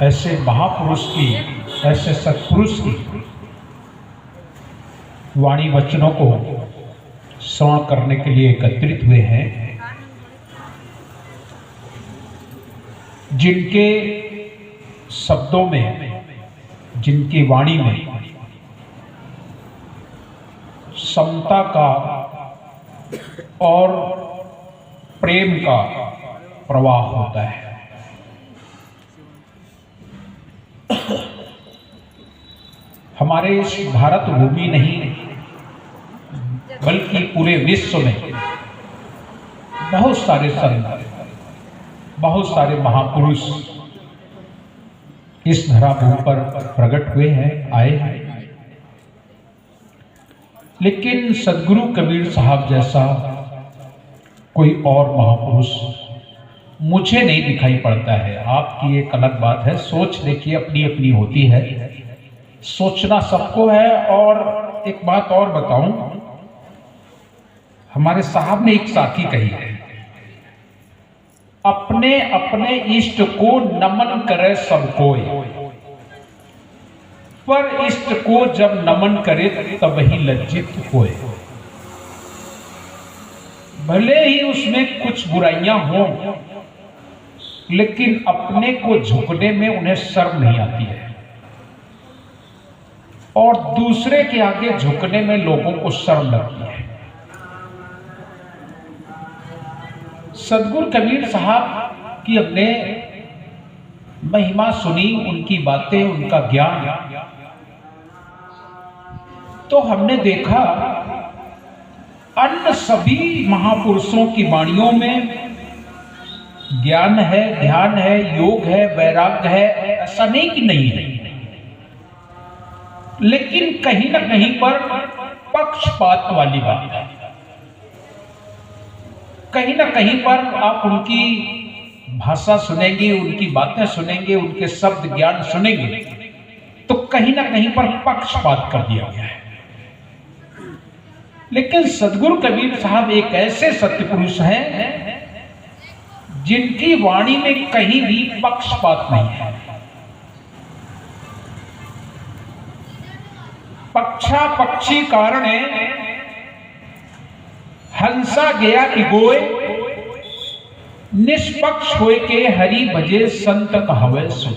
ऐसे महापुरुष की, ऐसे सत्पुरुष की वाणी वचनों को श्रवण करने के लिए एकत्रित हुए हैं, जिनके शब्दों में, जिनकी वाणी में समता का और प्रेम का प्रवाह होता है। हमारे इस भारत भूमि नहीं बल्कि पूरे विश्व में बहुत सारे संत, बहुत सारे महापुरुष इस धराभूमि पर प्रकट हुए हैं, आए हैं। लेकिन सदगुरु कबीर साहब जैसा कोई और महापुरुष मुझे नहीं दिखाई पड़ता है। आपकी एक अलग बात है, सोच देखिए अपनी अपनी होती है, सोचना सबको है। और एक बात और बताऊं, हमारे साहब ने एक साथी कही है, अपने अपने इष्ट को नमन करे सब कोई, पर इष्ट को जब नमन करे तब ही लज्जित होए। भले ही उसमें कुछ बुराइयां हों, लेकिन अपने को झुकने में उन्हें शर्म नहीं आती है, और दूसरे के आगे झुकने में लोगों को शर्म लगती है। सदगुरु कबीर साहब की हमने महिमा सुनी, उनकी बातें, उनका ज्ञान, तो हमने देखा अन्य सभी महापुरुषों की वाणियों में ज्ञान है, ध्यान है, योग है, वैराग्य है, ऐसा नहीं कि नहीं है, लेकिन कहीं ना कहीं पर पक्षपात वाली बात है। कहीं ना कहीं पर आप उनकी भाषा सुनेंगे, उनकी बातें सुनेंगे, उनके शब्द ज्ञान सुनेंगे, तो कहीं ना कहीं पर पक्षपात कर दिया गया है। लेकिन सदगुरु कबीर साहब एक ऐसे सत्य पुरुष हैं जिनकी वाणी में कहीं भी पक्षपात नहीं है। पक्षा पक्षी कारणे हंसा गया कि गोए, निष्पक्ष होए के हरि भजे संत कहवे सुन।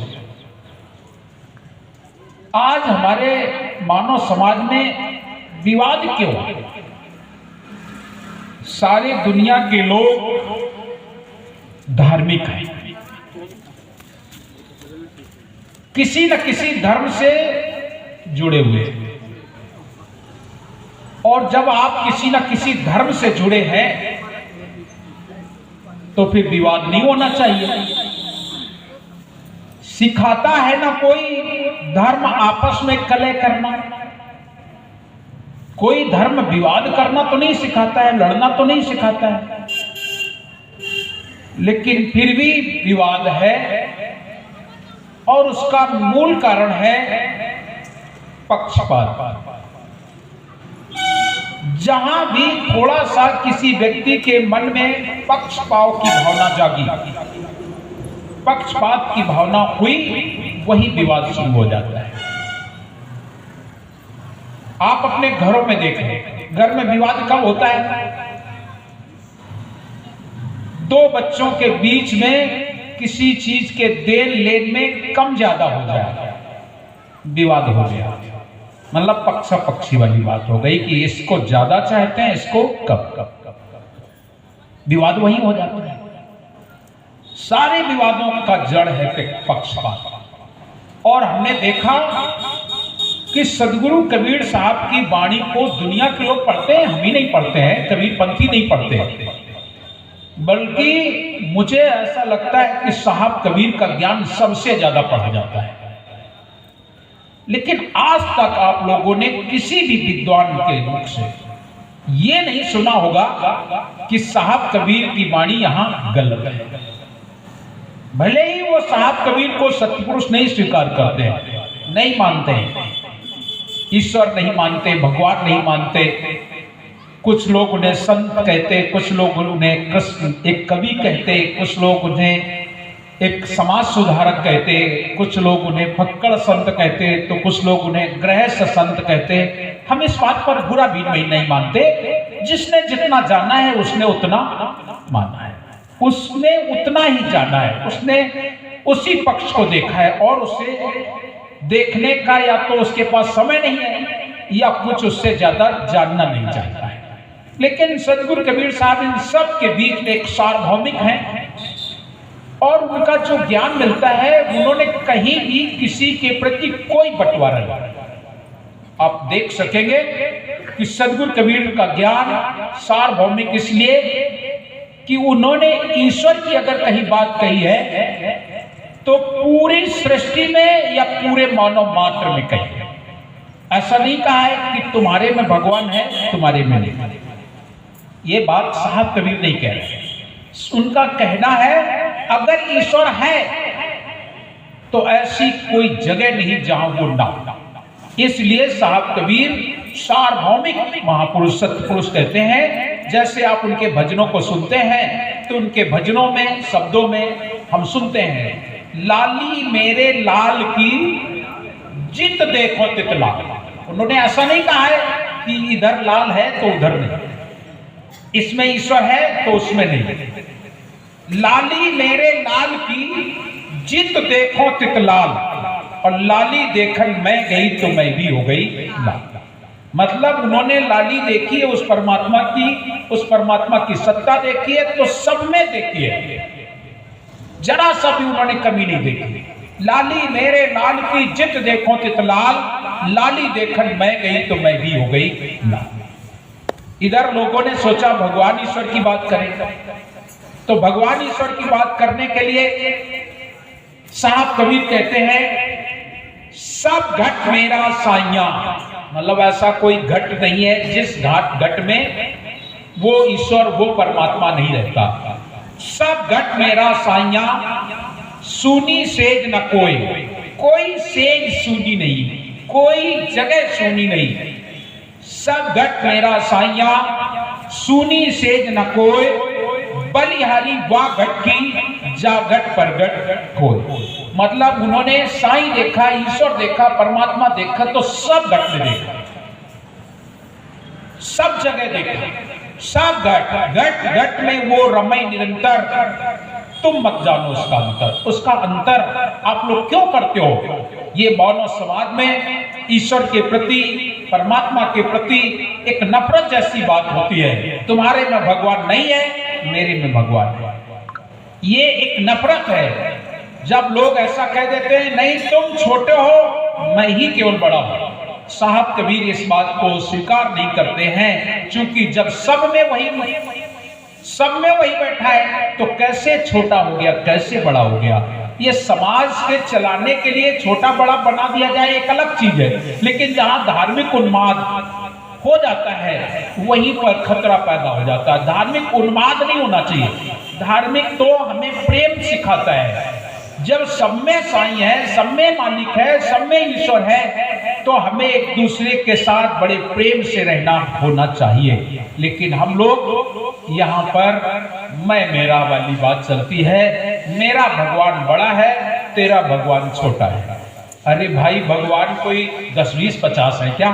आज हमारे मानव समाज में विवाद क्यों? सारी दुनिया के लोग धार्मिक हैं, किसी न किसी धर्म से जुड़े हुए हैं, और जब आप किसी न किसी धर्म से जुड़े हैं तो फिर विवाद नहीं होना चाहिए। सिखाता है ना कोई धर्म आपस में कलह करना, कोई धर्म विवाद करना तो नहीं सिखाता है, लड़ना तो नहीं सिखाता है, लेकिन फिर भी विवाद है, और उसका मूल कारण है पक्षपात। जहां भी थोड़ा सा किसी व्यक्ति के मन में पक्षपात की भावना जागी, पक्षपात की भावना हुई, वही विवाद शुरू हो जाता है। आप अपने घरों में देखें, घर में विवाद कब होता है? दो बच्चों के बीच में किसी चीज के देन लेन में कम ज्यादा हो जाए, विवाद हो गया, मतलब पक्षा पक्षी वाली बात हो गई कि इसको ज्यादा चाहते हैं, इसको कब विवाद वही हो जाता है। सारे विवादों का जड़ है पक्षपात। और हमने देखा कि सदगुरु कबीर साहब की वाणी को दुनिया के लोग पढ़ते हैं, हम ही नहीं पढ़ते हैं, कबीर पंथी नहीं पढ़ते हैं, बल्कि मुझे ऐसा लगता है कि साहब कबीर का ज्ञान सबसे ज्यादा पढ़ा जाता है। लेकिन आज तक आप लोगों ने किसी भी विद्वान के मुख से ये नहीं सुना होगा कि साहब कबीर की वाणी यहां गलत है। भले ही वो साहब कबीर को सत्पुरुष नहीं स्वीकार करते हैं, नहीं मानते हैं, ईश्वर नहीं मानते, भगवान नहीं मानते, कुछ लोग उन्हें संत कहते, कुछ लोग उन्हें कृष्ण एक कवि कहते, कुछ लोग उन्हें एक समाज सुधारक कहते, कुछ लोग उन्हें फक्कड़ संत कहते, तो कुछ लोग उन्हें गृहस्थ संत कहते। हम इस बात पर बुरा भी नहीं मानते। जिसने जितना जाना है उसने उतना माना है, उसने उतना ही जाना है, उसने उसी पक्ष को देखा है और उसे देखने का या तो उसके पास समय नहीं है या कुछ उससे ज्यादा जानना नहीं चाहता है। लेकिन सदगुरु कबीर साहब इन सब के बीच में एक सार्वभौमिक हैं और उनका जो ज्ञान मिलता है, उन्होंने कहीं भी किसी के प्रति कोई बंटवारा नहीं। आप देख सकेंगे कि सदगुरु कबीर का ज्ञान सार्वभौमिक इसलिए कि उन्होंने ईश्वर की अगर कहीं बात कही है तो पूरी सृष्टि में या पूरे मानव मात्र में कही है। ऐसा नहीं कहा है कि तुम्हारे में भगवान है, तुम्हारे में नहीं। ये बात साहब कबीर नहीं कह रहे। उनका कहना है अगर ईश्वर है तो ऐसी कोई जगह नहीं जहां वो ना हो। इसलिए साहब कबीर सार्वभौमिक महापुरुष सत्पुरुष कहते हैं। जैसे आप उनके भजनों को सुनते हैं तो उनके भजनों में शब्दों में हम सुनते हैं, लाली मेरे लाल की जित देखो तित लाल। उन्होंने ऐसा नहीं कहा है कि इधर लाल है तो उधर नहीं, इसमें ईश्वर है तो उसमें नहीं। लाली मेरे लाल की जित देखो तित लाल, और लाली देखन मैं गई तो मैं भी हो गई लाल। मतलब उन्होंने लाली देखी है उस परमात्मा की सत्ता देखी है तो सब में देखी है, जरा सा भी उन्होंने कमी नहीं देखी। लाली मेरे लाल की जित देखो तित लाल, लाली देखन मैं गई तो मैं भी हो गई लाल। इधर लोगों ने सोचा भगवान ईश्वर की बात करें, तो भगवान ईश्वर की बात करने के लिए साहब कबीर कहते हैं सब घट मेरा साइया। मतलब ऐसा कोई घट नहीं है जिस घट में वो ईश्वर वो परमात्मा नहीं रहता। सब घट मेरा साइया, सुनी सेज न कोई सेज सुनी नहीं, कोई जगह सुनी नहीं। सब घट मेरा साइया, सुनी सेज न कोई, बलिहारी वाह घट की जा घट पर घट कोई। मतलब उन्होंने साईं देखा, ईश्वर देखा, परमात्मा देखा तो सब घट में देखा, सब जगह देखा, सब घट में वो रमई निरंतर। तुम मत जानो उसका अंतर। उसका अंतर आप लोग क्यों करते हो? ये मानव समाज में ईश्वर के प्रति, परमात्मा के प्रति एक नफरत जैसी बात होती है। तुम्हारे में भगवान नहीं है, मेरे में भगवान है, ये एक नफरत है। जब लोग ऐसा कह देते हैं नहीं तुम छोटे हो, मैं ही केवल बड़ा हूं। साहब कबीर इस बात को स्वीकार नहीं करते हैं, क्योंकि जब सब में वही बैठा है तो कैसे छोटा हो गया, कैसे बड़ा हो गया। ये समाज के चलाने के लिए छोटा बड़ा बना दिया जाए एक अलग चीज है, लेकिन जहां धार्मिक उन्माद हो जाता है वहीं पर खतरा पैदा हो जाता है। धार्मिक उन्माद नहीं होना चाहिए। धार्मिक तो हमें प्रेम सिखाता है। जब सब में साईं है, सब में मालिक है, सब में ईश्वर है, तो हमें एक दूसरे के साथ बड़े प्रेम से रहना होना चाहिए। लेकिन हम लोग यहाँ पर मैं मेरा वाली बात चलती है। मेरा भगवान बड़ा है, तेरा भगवान छोटा है। अरे भाई, भगवान कोई 10, 20, 50 है क्या?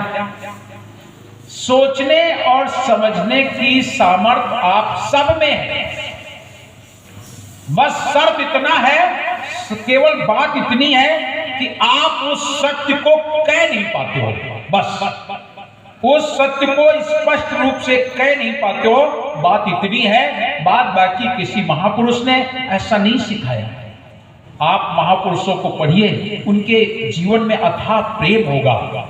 सोचने और समझने की सामर्थ्य आप सब में है। बस शर्त इतना है, केवल बात इतनी है कि आप उस सत्य को कह नहीं पाते हो। बस उस सत्य को स्पष्ट रूप से कह नहीं पाते हो, बात इतनी है। बात बाकी किसी महापुरुष ने ऐसा नहीं सिखाया। आप महापुरुषों को पढ़िए, उनके जीवन में अथाह प्रेम होगा।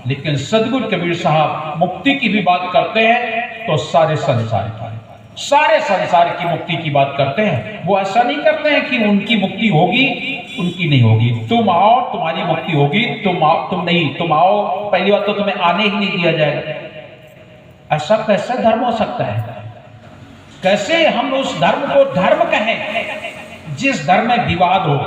लेकिन सदगुरु कबीर साहब मुक्ति की भी बात करते हैं तो सारे संसार की मुक्ति की बात करते हैं। वो ऐसा नहीं करते हैं कि उनकी मुक्ति होगी, उनकी नहीं होगी। तुम आओ, तुम्हारी मुक्ति होगी, तुम आओ, तुम नहीं, तुम आओ। पहली बात तो तुम्हें आने ही नहीं दिया जाएगा। ऐसा कैसे धर्म हो सकता है? कैसे हम उस धर्म को धर्म कहें जिस धर्म में विवाद हो,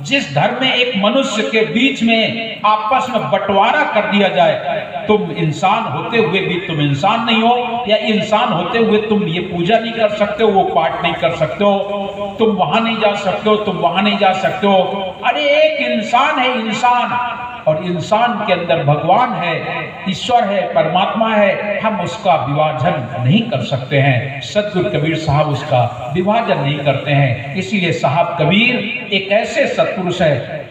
जिस धर्म में एक मनुष्य के बीच में आपस में बंटवारा कर दिया जाए, तुम इंसान होते हुए भी तुम इंसान नहीं हो, या इंसान होते हुए तुम ये पूजा नहीं कर सकते हो, वो पाठ नहीं कर सकते हो, तुम वहां नहीं जा सकते हो, तुम वहां नहीं जा सकते हो। अरे एक इंसान है, इंसान, और इंसान के अंदर भगवान है, ईश्वर है, परमात्मा है, हम उसका विभाजन नहीं कर सकते हैं। सतगुरु कबीर साहब उसका विभाजन नहीं करते हैं। इसीलिए साहब कबीर एक ऐसे सत्पुरुष है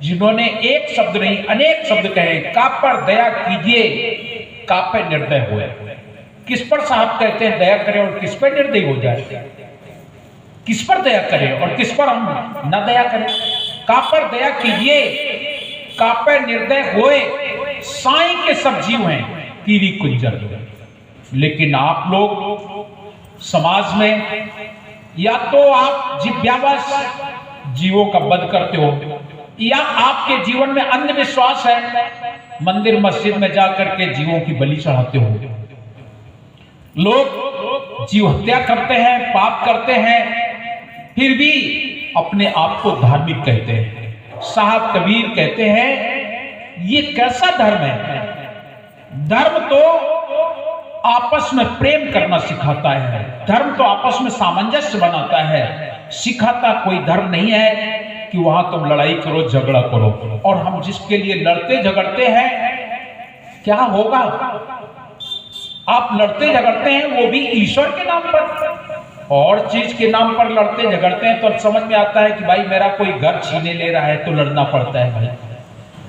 जिन्होंने एक शब्द नहीं अनेक शब्द कहे। का पर दया कीजिए, का पे निर्दय हुए। किस पर साहब कहते हैं दया करें और किस पर निर्दय हो जाए? किस पर दया करें और किस पर हम न दया करें? का पर दया कीजिए, का पे निर्दय होए, साईं के सब जीव हैं कीरी कुंजर। लेकिन आप लोग समाज में या तो आप जिज्ञावश जीवों का वध करते हो, या आपके जीवन में अंधविश्वास है, मंदिर मस्जिद में जाकर के जीवों की बलि चढ़ाते हो। लोग जीव हत्या करते हैं, पाप करते हैं, फिर भी अपने आप को धार्मिक कहते हैं। साहब कबीर कहते हैं ये कैसा धर्म है? धर्म तो आपस में प्रेम करना सिखाता है, धर्म तो आपस में सामंजस्य बनाता है। सिखाता कोई धर्म नहीं है कि वहां तुम लड़ाई करो, झगड़ा करो। और हम जिसके लिए लड़ते झगड़ते हैं, क्या होगा? आप लड़ते झगड़ते हैं वो भी ईश्वर के नाम पर, और चीज के नाम पर लड़ते झगड़ते हैं। तो समझ में आता है कि भाई मेरा कोई घर छीने ले रहा है तो लड़ना पड़ता है, भाई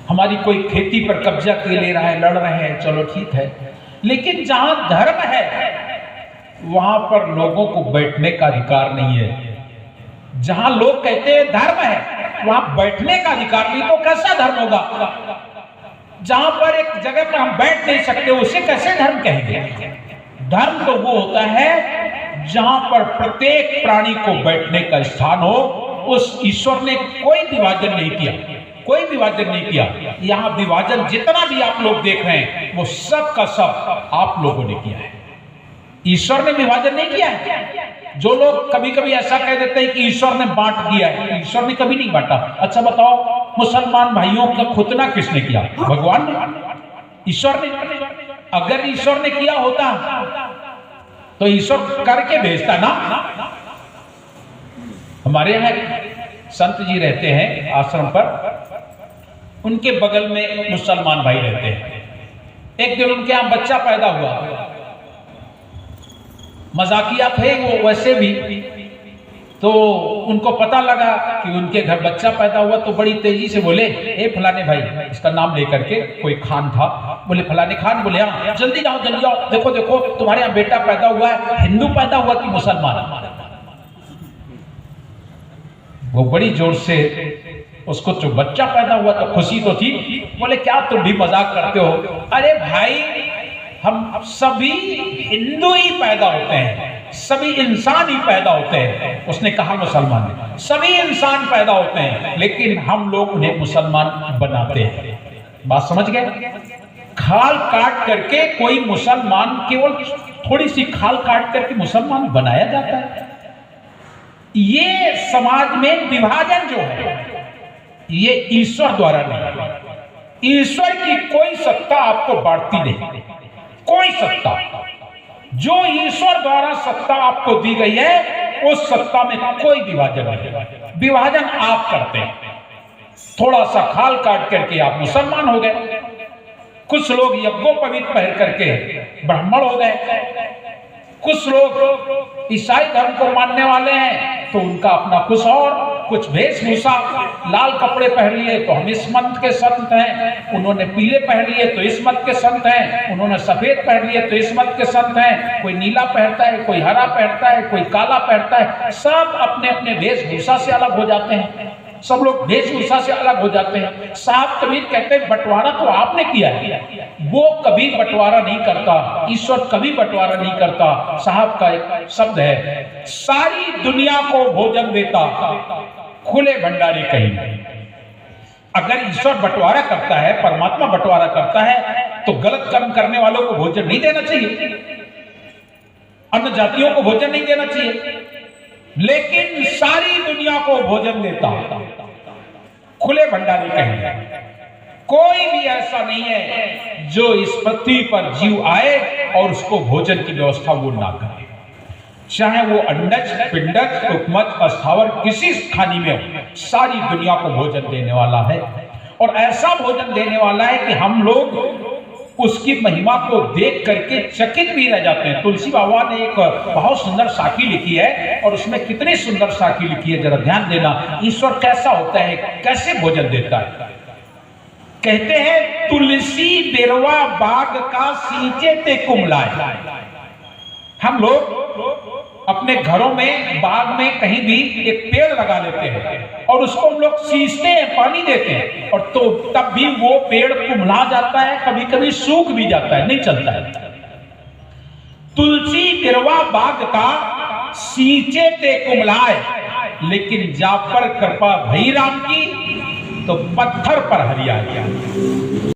हमारी कोई खेती पर कब्जा के ले रहा है, लड़ रहे हैं, चलो ठीक है। लेकिन जहां धर्म है वहां पर लोगों को बैठने का अधिकार नहीं है। जहां लोग कहते हैं धर्म है वहां बैठने का अधिकार नहीं, तो कैसा धर्म होगा? जहां पर एक जगह पर हम बैठ नहीं सकते उसे कैसे धर्म कहेंगे? धर्म तो वो होता है जहां पर प्रत्येक प्राणी को बैठने का स्थान हो। उस ईश्वर ने कोई विभाजन नहीं किया, कोई विभाजन नहीं किया। यहां विभाजन जितना भी आप लोग देख रहे हैं वो सब का सब आप लोगों ने किया है। ईश्वर ने विभाजन नहीं किया है। जो लोग कभी कभी ऐसा कह देते हैं कि ईश्वर ने बांट दिया है, ईश्वर ने कभी नहीं बांटा। अच्छा बताओ, मुसलमान भाइयों का खुतना किसने किया? भगवान ने, ईश्वर ने। अगर ईश्वर ने किया होता तो ईश्वर करके भेजता ना। हमारे यहाँ संत जी रहते हैं आश्रम पर, उनके बगल में मुसलमान भाई रहते हैं। एक दिन उनके यहाँ बच्चा पैदा हुआ, मजाकिया थे वो वैसे भी, तो उनको पता लगा कि उनके घर बच्चा पैदा हुआ, तो बड़ी तेजी से बोले, ए फलाने भाई, इसका नाम लेकर के, कोई खान था, बोले फलाने खान, बोले हाँ जल्दी जाओ जल्दी जाओ, देखो देखो तुम्हारे यहाँ बेटा पैदा हुआ है, हिंदू पैदा हुआ कि मुसलमान? वो बड़ी जोर से, उसको जो बच्चा पैदा हुआ तो खुशी तो थी, बोले क्या तुम भी मजाक करते हो? अरे भाई हम सभी हिंदू ही पैदा होते हैं, सभी इंसान ही पैदा होते हैं। उसने कहा मुसलमान ने, सभी इंसान पैदा होते हैं, लेकिन हम लोग उन्हें मुसलमान बनाते हैं। बात समझ गए? खाल काट करके कोई मुसलमान, केवल थोड़ी सी खाल काट करके मुसलमान बनाया जाता है। ये समाज में विभाजन जो है ये ईश्वर द्वारा नहीं। ईश्वर की कोई सत्ता आपको बांटती नहीं, कोई सत्ता। जो ईश्वर द्वारा सत्ता आपको दी गई है उस सत्ता में कोई विभाजन नहीं। विभाजन आप करते हैं। थोड़ा सा खाल काट करके आप मुसलमान हो गए, कुछ लोग यज्ञोपवीत पहन करके ब्राह्मण हो गए, कुछ लोग ईसाई धर्म को मानने वाले हैं तो उनका अपना कुछ और, कुछ वेशभूषा, लाल कपड़े पहन लिए तो हम इस मत के संत हैं, उन्होंने पीले पहन लिए तो इस मत के संत हैं, उन्होंने सफेद पहन लिए तो इस मत के संत हैं, कोई नीला पहनता है, कोई हरा पहनता है, कोई काला पहनता है। सब अपने अपने वेशभूषा से अलग हो जाते हैं, सब लोग वेशभूषा से अलग हो जाते हैं। साहब कबीर कहते हैं बंटवारा तो आपने किया है, वो कभी बंटवारा नहीं करता, ईश्वर कभी बंटवारा नहीं करता। साहब का एक शब्द है, सारी दुनिया को भोजन देता खुले भंडारे कहीं। अगर ईश्वर बंटवारा करता है, परमात्मा बंटवारा करता है, तो गलत कर्म करने वालों को भोजन नहीं देना चाहिए, अन्य जातियों को भोजन नहीं देना चाहिए। लेकिन सारी दुनिया को भोजन देता, खुले भंडारे कहेंगे। कोई भी ऐसा नहीं है जो इस पृथ्वी पर जीव आए और उसको भोजन की व्यवस्था वो ना करे, चाहे वो अंडज, पिंडज, उपमज, अस्थावर किसी खानी में हो, सारी दुनिया को भोजन देने वाला है। और ऐसा भोजन देने वाला है कि हम लोग उसकी महिमा को देख करके चकित भी रह जाते हैं। तुलसी बाबा ने एक बहुत सुंदर साखी लिखी है, और उसमें कितनी सुंदर साखी लिखी है, जरा ध्यान देना। ईश्वर कैसा होता है, कैसे भोजन देता है। कहते हैं तुलसी बेरवा बाग का सींचे ते कुमलाए। हम लोग अपने घरों में, बाग में, कहीं भी एक पेड़ लगा लेते हैं और उसको हम लोग सींचते हैं, पानी देते हैं, और तो तब भी वो पेड़ कुम्हला जाता है, कभी कभी सूख भी जाता है, नहीं चलता है। तुलसी बिरवा बाग का सींचे ते कुम्हलाए, लेकिन जा पर कृपा भई राम की तो पत्थर पर हरियाली।